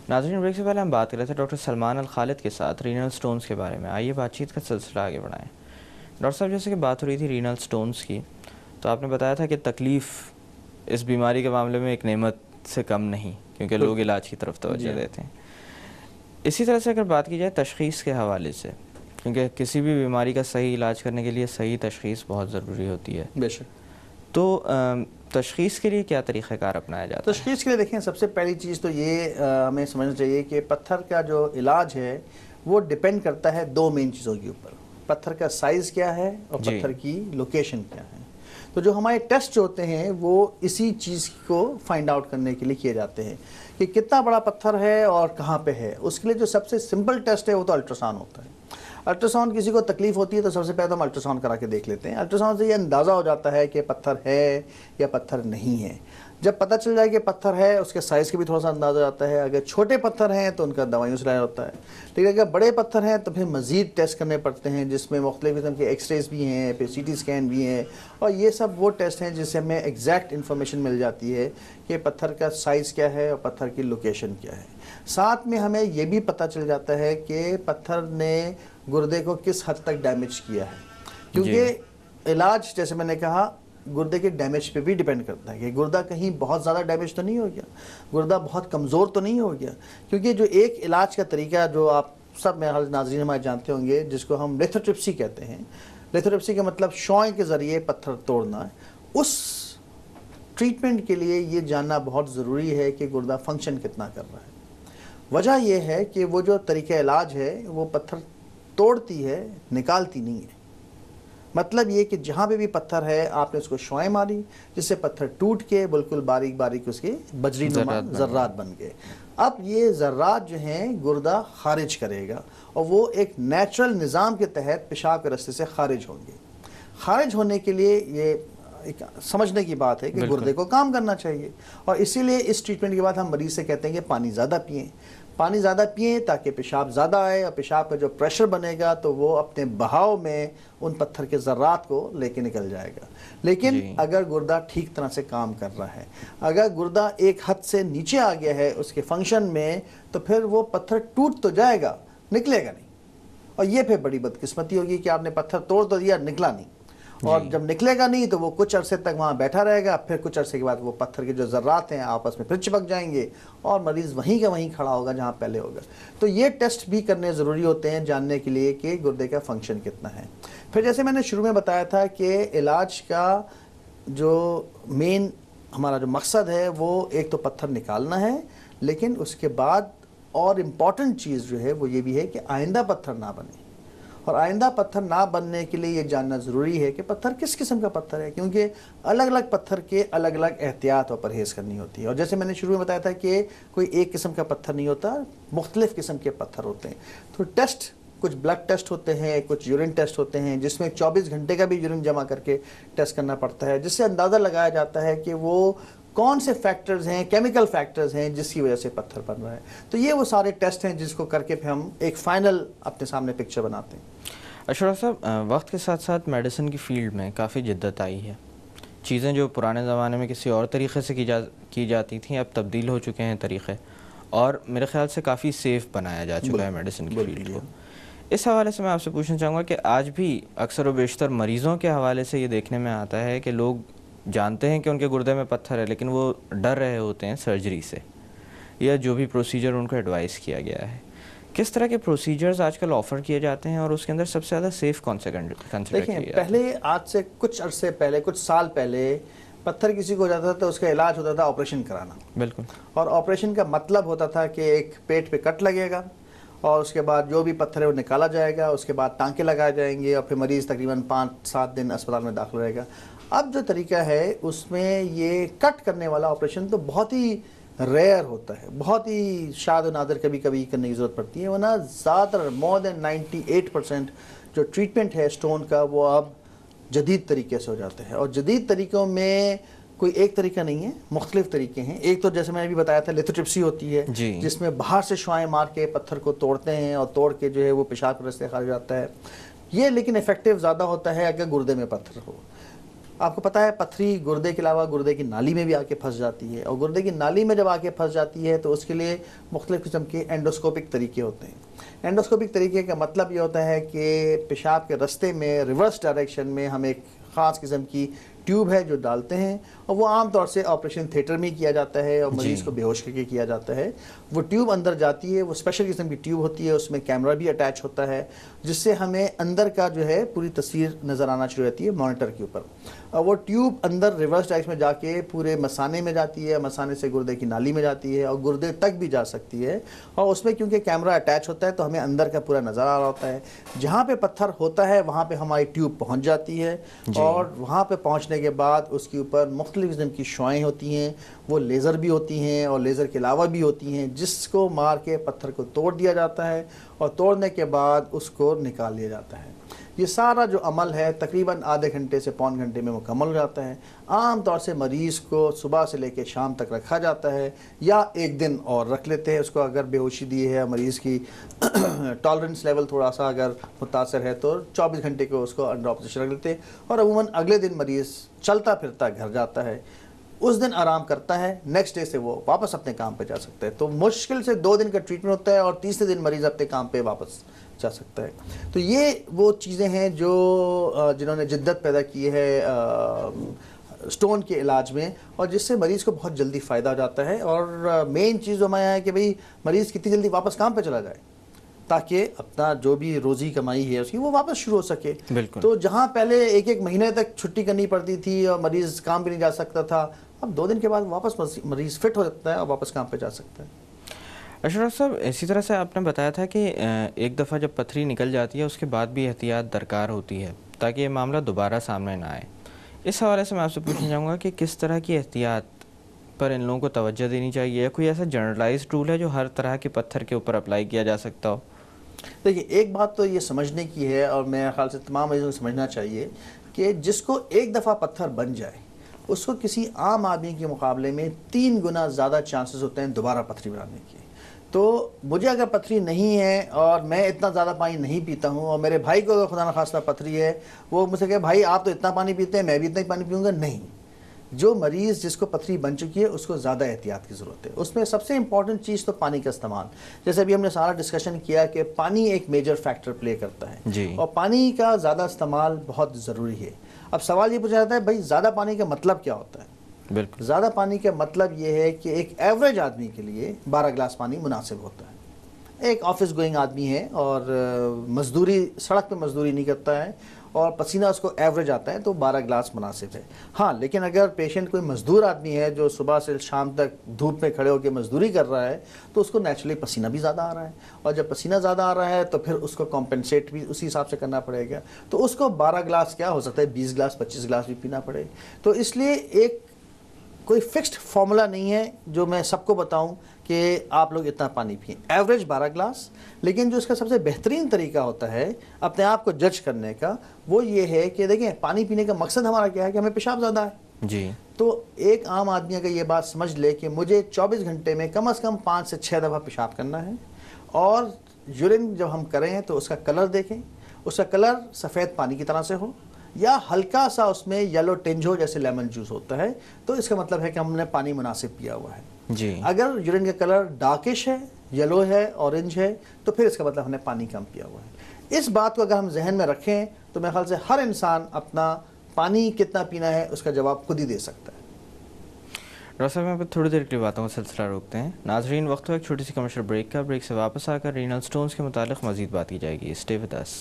ناظرین، بریک سے پہلے ہم بات کر رہے تھے ڈاکٹر سلمان الخالد کے ساتھ رینل سٹونز کے بارے میں. آئیے بات چیت کا سلسلہ آگے بڑھائیں. ڈاکٹر صاحب، جیسے کہ بات ہو رہی تھی رینل سٹونز کی، تو آپ نے بتایا تھا کہ تکلیف اس بیماری کے معاملے میں ایک نعمت سے کم نہیں، کیونکہ لوگ علاج کی طرف توجہ دیتے ہیں. اسی طرح سے اگر بات کی جائے تشخیص کے حوالے سے، کیونکہ کسی بھی بیماری کا صحیح علاج کرنے کے لیے صحیح تشخیص بہت ضروری ہوتی ہے. بے شک. تو تشخیص کے لیے کیا طریقہ کار اپنایا جاتا ہے؟ تشخیص کے لیے دیکھیں، سب سے پہلی چیز تو یہ ہمیں سمجھنا چاہیے کہ پتھر کا جو علاج ہے وہ ڈیپینڈ کرتا ہے دو مین چیزوں کے اوپر. پتھر کا سائز کیا ہے اور پتھر کی لوکیشن کیا ہے. تو جو ہمارے ٹیسٹ جو ہوتے ہیں وہ اسی چیز کو فائنڈ آؤٹ کرنے کے لیے کیے جاتے ہیں کہ کتنا بڑا پتھر ہے اور کہاں پہ ہے. اس کے لیے جو سب سے سمپل ٹیسٹ ہے وہ تو الٹراساؤنڈ ہوتا ہے. الٹراساؤنڈ کسی کو تکلیف ہوتی ہے تو سب سے پہلے ہم الٹراساؤنڈ کرا کے دیکھ لیتے ہیں. الٹراساؤنڈ سے یہ اندازہ ہو جاتا ہے کہ پتھر ہے یا پتھر نہیں ہے. جب پتہ چل جائے کہ پتھر ہے، اس کے سائز کے بھی تھوڑا سا اندازہ آتا ہے. اگر چھوٹے پتھر ہیں تو ان کا دوائیوں سے علاج ہوتا ہے. لیکن اگر بڑے پتھر ہیں تو پھر مزید ٹیسٹ کرنے پڑتے ہیں، جس میں مختلف قسم کے ایکس رےز بھی ہیں، پھر سی ٹی اسکین بھی ہیں، اور یہ سب وہ ٹیسٹ ہیں جس سے ہمیں ایگزیکٹ انفارمیشن مل جاتی ہے کہ پتھر کا سائز کیا ہے اور پتھر کی لوکیشن کیا ہے. ساتھ میں ہمیں یہ بھی پتہ چل جاتا ہے کہ پتھر نے گردے کو کس حد تک ڈیمیج کیا ہے، کیونکہ علاج جیسے میں نے کہا گردے کے ڈیمیج پہ بھی ڈیپینڈ کرتا ہے کہ گردہ کہیں بہت زیادہ ڈیمیج تو نہیں ہو گیا، گردہ بہت کمزور تو نہیں ہو گیا. کیونکہ جو ایک علاج کا طریقہ جو آپ سب میں ناظرین ہمارے جانتے ہوں گے، جس کو ہم لیتھوٹرپسی کہتے ہیں. لیتھوٹرپسی کا مطلب شوائیں کے ذریعے پتھر توڑنا ہے. اس ٹریٹمنٹ کے لیے یہ جاننا بہت ضروری ہے کہ گردہ فنکشن کتنا کر رہا ہے. وجہ یہ ہے کہ وہ جو طریقہ علاج ہے وہ پتھر توڑتی ہے، نکالتی نہیں ہے. مطلب یہ کہ جہاں پہ بھی پتھر ہے آپ نے اس کو شوائیں ماری جس سے پتھر ٹوٹ کے بالکل باریک باریک اس کے بجری نما ذرات بن گئے. اب یہ ذرات جو ہیں گردہ خارج کرے گا اور وہ ایک نیچرل نظام کے تحت پیشاب کے راستے سے خارج ہوں گے. خارج ہونے کے لیے یہ ایک سمجھنے کی بات ہے کہ گردے کو کام کرنا چاہیے، اور اسی لیے اس ٹریٹمنٹ کے بعد ہم مریض سے کہتے ہیں کہ پانی زیادہ پئیں. پانی زیادہ پئیں تاکہ پیشاب زیادہ آئے، اور پیشاب کا جو پریشر بنے گا تو وہ اپنے بہاؤ میں ان پتھر کے ذرات کو لے کے نکل جائے گا. لیکن اگر گردہ ٹھیک طرح سے کام کر رہا ہے، اگر گردہ ایک حد سے نیچے آ گیا ہے اس کے فنکشن میں، تو پھر وہ پتھر ٹوٹ تو جائے گا، نکلے گا نہیں. اور یہ پھر بڑی بدقسمتی ہوگی کہ آپ نے پتھر توڑ تو دیا، نکلا نہیں. اور جب نکلے گا نہیں تو وہ کچھ عرصے تک وہاں بیٹھا رہے گا. پھر کچھ عرصے کے بعد وہ پتھر کے جو ذرات ہیں آپس میں پھر چپک جائیں گے اور مریض وہیں کا وہیں کھڑا ہوگا جہاں پہلے ہوگا. تو یہ ٹیسٹ بھی کرنے ضروری ہوتے ہیں جاننے کے لیے کہ گردے کا فنکشن کتنا ہے. پھر جیسے میں نے شروع میں بتایا تھا کہ علاج کا جو مین ہمارا جو مقصد ہے وہ ایک تو پتھر نکالنا ہے، لیکن اس کے بعد اور امپورٹنٹ چیز جو ہے وہ یہ بھی ہے کہ آئندہ پتھر نہ بنے. اور آئندہ پتھر نہ بننے کے لیے یہ جاننا ضروری ہے کہ پتھر کس قسم کا پتھر ہے، کیونکہ الگ الگ پتھر کے الگ الگ احتیاط اور پرہیز کرنی ہوتی ہے. اور جیسے میں نے شروع میں بتایا تھا کہ کوئی ایک قسم کا پتھر نہیں ہوتا، مختلف قسم کے پتھر ہوتے ہیں. تو ٹیسٹ کچھ بلڈ ٹیسٹ ہوتے ہیں، کچھ یورین ٹیسٹ ہوتے ہیں، جس میں 24 گھنٹے کا بھی یورین جمع کر کے ٹیسٹ کرنا پڑتا ہے، جس سے اندازہ لگایا جاتا ہے کہ وہ کون سے فیکٹرز ہیں، کیمیکل فیکٹرز ہیں جس کی وجہ سے پتھر بن رہا ہے. تو یہ وہ سارے ٹیسٹ ہیں جس کو کر کے پھر ہم ایک فائنل اپنے سامنے پکچر بناتے ہیں. اشرف صاحب، وقت کے ساتھ ساتھ میڈیسن کی فیلڈ میں کافی جدت آئی ہے. چیزیں جو پرانے زمانے میں کسی اور طریقے سے کی جاتی تھیں اب تبدیل ہو چکے ہیں طریقے، اور میرے خیال سے کافی سیف بنایا جا چکا ہے میڈیسن کی فیلڈ کو. اس حوالے سے میں آپ سے پوچھنا چاہوں گا کہ آج بھی اکثر و بیشتر مریضوں کے حوالے سے یہ دیکھنے میں آتا ہے کہ لوگ جانتے ہیں کہ ان کے گردے میں پتھر ہے، لیکن وہ ڈر رہے ہوتے ہیں سرجری سے یا جو بھی پروسیجر ان کو ایڈوائز کیا گیا ہے. کس طرح کے پروسیجرز آج کل آفر کیے جاتے ہیں اور اس کے اندر سب سے زیادہ سیف کون سے کنسیڈر کیے جاتے ہیں؟ پہلے آج سے کچھ عرصے پہلے، کچھ سال پہلے، پتھر کسی کو ہو جاتا تھا تو اس کا علاج ہوتا تھا آپریشن کرانا. بالکل. اور آپریشن کا مطلب ہوتا تھا کہ ایک پیٹ پہ کٹ لگے گا اور اس کے بعد جو بھی پتھر ہے وہ نکالا جائے گا، اس کے بعد ٹانکے لگائے جائیں گے اور پھر مریض تقریباً 5-7 دن اسپتال میں داخل رہے گا. اب جو طریقہ ہے اس میں یہ کٹ کرنے والا آپریشن تو بہت ہی ریئر ہوتا ہے، بہت ہی شاذ و نادر کبھی کبھی کرنے کی ضرورت پڑتی ہے. ورنہ زیادہ تر مور دین 98% جو ٹریٹمنٹ ہے اسٹون کا وہ اب جدید طریقے سے ہو جاتے ہیں. اور جدید طریقوں میں کوئی ایک طریقہ نہیں ہے، مختلف طریقے ہیں. ایک تو جیسے میں نے بھی بتایا تھا لیتھوٹرپسی ہوتی ہے، جس میں باہر سے شعاعیں مار کے پتھر کو توڑتے ہیں اور توڑ کے جو ہے وہ پیشاب کے راستے خارج جاتا ہے. یہ لیکن افیکٹو زیادہ ہوتا ہے اگر گردے میں پتھر ہو. آپ کو پتہ ہے پتھری گردے کے علاوہ گردے کی نالی میں بھی آ کے پھنس جاتی ہے، اور گردے کی نالی میں جب آ کے پھنس جاتی ہے تو اس کے لیے مختلف قسم کے اینڈوسکوپک طریقے ہوتے ہیں۔ اینڈوسکوپک طریقے کا مطلب یہ ہوتا ہے کہ پیشاب کے رستے میں ریورس ڈائریکشن میں ہم ایک خاص قسم کی ٹیوب ہے جو ڈالتے ہیں، اور وہ عام طور سے آپریشن تھیٹر میں کیا جاتا ہے اور مریض کو بے ہوش کر کے کیا جاتا ہے۔ وہ ٹیوب اندر جاتی ہے، وہ اسپیشل قسم کی ٹیوب ہوتی ہے، اس میں کیمرہ بھی اٹیچ ہوتا ہے جس سے ہمیں اندر کا جو ہے پوری تصویر نظر آنا شروع ہوتی ہے مانیٹر کے اوپر۔ اور وہ ٹیوب اندر ریورس ڈائریکشن میں جا کے پورے مثانے میں جاتی ہے، مثانے سے گردے کی نالی میں جاتی ہے اور گردے تک بھی جا سکتی ہے، اور اس میں کیونکہ کیمرہ اٹیچ ہوتا ہے تو ہمیں اندر کا پورا نظر آ رہا ہوتا ہے۔ جہاں پہ پتھر ہوتا ہے وہاں پہ ہماری ٹیوب پہنچ جاتی ہے، اور وہاں پہ پہنچنے کے بعد اس کے اوپر مختلف قسم کی شعاعیں ہوتی ہیں، وہ لیزر بھی ہوتی ہیں اور لیزر کے علاوہ بھی ہوتی ہیں، جس کو مار کے پتھر کو توڑ دیا جاتا ہے، اور توڑنے کے بعد اس کو نکال لیا جاتا ہے۔ یہ سارا جو عمل ہے تقریباً آدھے گھنٹے سے پون گھنٹے میں مکمل ہو جاتا ہے۔ عام طور سے مریض کو صبح سے لے کے شام تک رکھا جاتا ہے، یا ایک دن اور رکھ لیتے ہیں اس کو، اگر بے ہوشی دی ہے، مریض کی ٹالرنس لیول تھوڑا سا اگر متاثر ہے تو 24 گھنٹے کو اس کو انڈر آپریشن رکھ لیتے ہیں، اور عموماً اگلے دن مریض چلتا پھرتا گھر جاتا ہے، اس دن آرام کرتا ہے، نیکسٹ ڈے سے وہ واپس اپنے کام پہ جا سکتا ہے۔ تو مشکل سے 2 دن کا ٹریٹمنٹ ہوتا ہے اور تیسرے دن مریض اپنے کام پہ واپس جا سکتا ہے۔ تو یہ وہ چیزیں ہیں جو جنہوں نے جدت پیدا کی ہے سٹون کے علاج میں، اور جس سے مریض کو بہت جلدی فائدہ ہو جاتا ہے۔ اور مین چیز ہمارے یہاں ہے کہ بھئی مریض کتنی جلدی واپس کام پہ چلا جائے تاکہ اپنا جو بھی روزی کمائی ہے اس کی وہ واپس شروع ہو سکے۔ بالکل۔ تو جہاں پہلے ایک مہینے تک چھٹی کرنی پڑتی تھی اور مریض کام بھی نہیں جا سکتا تھا، اب 2 دن کے بعد واپس مریض فٹ ہو جاتا ہے اور واپس کام پہ جا سکتا ہے۔ اشرف صاحب، اسی طرح سے آپ نے بتایا تھا کہ ایک دفعہ جب پتھری نکل جاتی ہے اس کے بعد بھی احتیاط درکار ہوتی ہے تاکہ یہ معاملہ دوبارہ سامنے نہ آئے۔ اس حوالے سے میں آپ سے پوچھنا چاہوں گا کہ کس طرح کی احتیاط پر ان لوگوں کو توجہ دینی چاہیے، یا کوئی ایسا جنرلائزڈ رول ہے جو ہر طرح کے پتھر کے اوپر اپلائی کیا جا سکتا ہو؟ دیکھیے، ایک بات تو یہ سمجھنے کی ہے، اور میرے خیال سے تمام مریضوں کو سمجھنا چاہیے کہ جس کو ایک دفعہ پتھر بن جائے اس کو کسی عام آدمی کے مقابلے میں 3 گنا زیادہ چانسز ہوتے ہیں دوبارہ پتھری بنانے کے۔ تو مجھے اگر پتھری نہیں ہے اور میں اتنا زیادہ پانی نہیں پیتا ہوں، اور میرے بھائی کو اگر خدا نخواستہ پتھری ہے، وہ مجھ سے کہے بھائی آپ تو اتنا پانی پیتے ہیں میں بھی اتنا ہی پانی پیوں گا، نہیں۔ جو مریض جس کو پتھری بن چکی ہے اس کو زیادہ احتیاط کی ضرورت ہے۔ اس میں سب سے امپورٹنٹ چیز تو پانی کا استعمال، جیسے ابھی ہم نے سارا ڈسکشن کیا کہ پانی ایک میجر فیکٹر پلے کرتا ہے، اور پانی کا زیادہ استعمال بہت ضروری ہے۔ اب سوال یہ پوچھا جاتا ہے بھائی زیادہ پانی کا مطلب کیا ہوتا ہے؟ بالکل، زیادہ پانی کا مطلب یہ ہے کہ ایک ایوریج آدمی کے لیے 12 گلاس پانی مناسب ہوتا ہے۔ ایک آفس گوئنگ آدمی ہے اور مزدوری، سڑک پہ مزدوری نہیں کرتا ہے اور پسینہ اس کو ایوریج آتا ہے تو 12 گلاس مناسب ہے۔ ہاں، لیکن اگر پیشنٹ کوئی مزدور آدمی ہے جو صبح سے شام تک دھوپ میں کھڑے ہو کے مزدوری کر رہا ہے تو اس کو نیچرلی پسینہ بھی زیادہ آ رہا ہے، اور جب پسینہ زیادہ آ رہا ہے تو پھر اس کو کمپنسیٹ بھی اسی حساب سے کرنا پڑے گا، تو اس کو 12 گلاس کیا ہو سکتا ہے 20 گلاس 25 گلاس بھی پینا پڑے۔ تو اس لیے ایک کوئی فکسڈ فارمولا نہیں ہے جو میں سب کو بتاؤں کہ آپ لوگ اتنا پانی پئیں، ایوریج 12 گلاس۔ لیکن جو اس کا سب سے بہترین طریقہ ہوتا ہے اپنے آپ کو جج کرنے کا وہ یہ ہے کہ دیکھیں پانی پینے کا مقصد ہمارا کیا ہے کہ ہمیں پیشاب زیادہ ہے جی۔ تو ایک عام آدمی اگر یہ بات سمجھ لے کہ مجھے 24 گھنٹے میں کم از کم 5 سے 6 دفعہ پیشاب کرنا ہے، اور یورین جب ہم کریں تو اس کا کلر دیکھیں، اس کا کلر سفید پانی کی طرح سے ہو یا ہلکا سا اس میں یلو ٹنج ہو جیسے لیمن جوس ہوتا ہے، تو اس کا مطلب ہے کہ ہم نے پانی مناسب پیا ہوا ہے۔ جی۔ اگر یورین کا کلر ڈارکش ہے، یلو ہے، اورنج ہے، تو پھر اس کا مطلب ہم نے پانی کم پیا ہوا ہے۔ اس بات کو اگر ہم ذہن میں رکھیں تو میرے خیال سے ہر انسان اپنا پانی کتنا پینا ہے اس کا جواب خود ہی دے سکتا ہے۔ ڈاکٹر صاحب، میں تھوڑی دیر کے لیے باتوں کا سلسلہ روکتے ہیں۔ ناظرین، وقت ہو ایک چھوٹی سی کمرشل بریک کا۔ بریک سے واپس آ کر رینل سٹونز کے متعلق مزید بات کی جائے گی۔ Stay with us.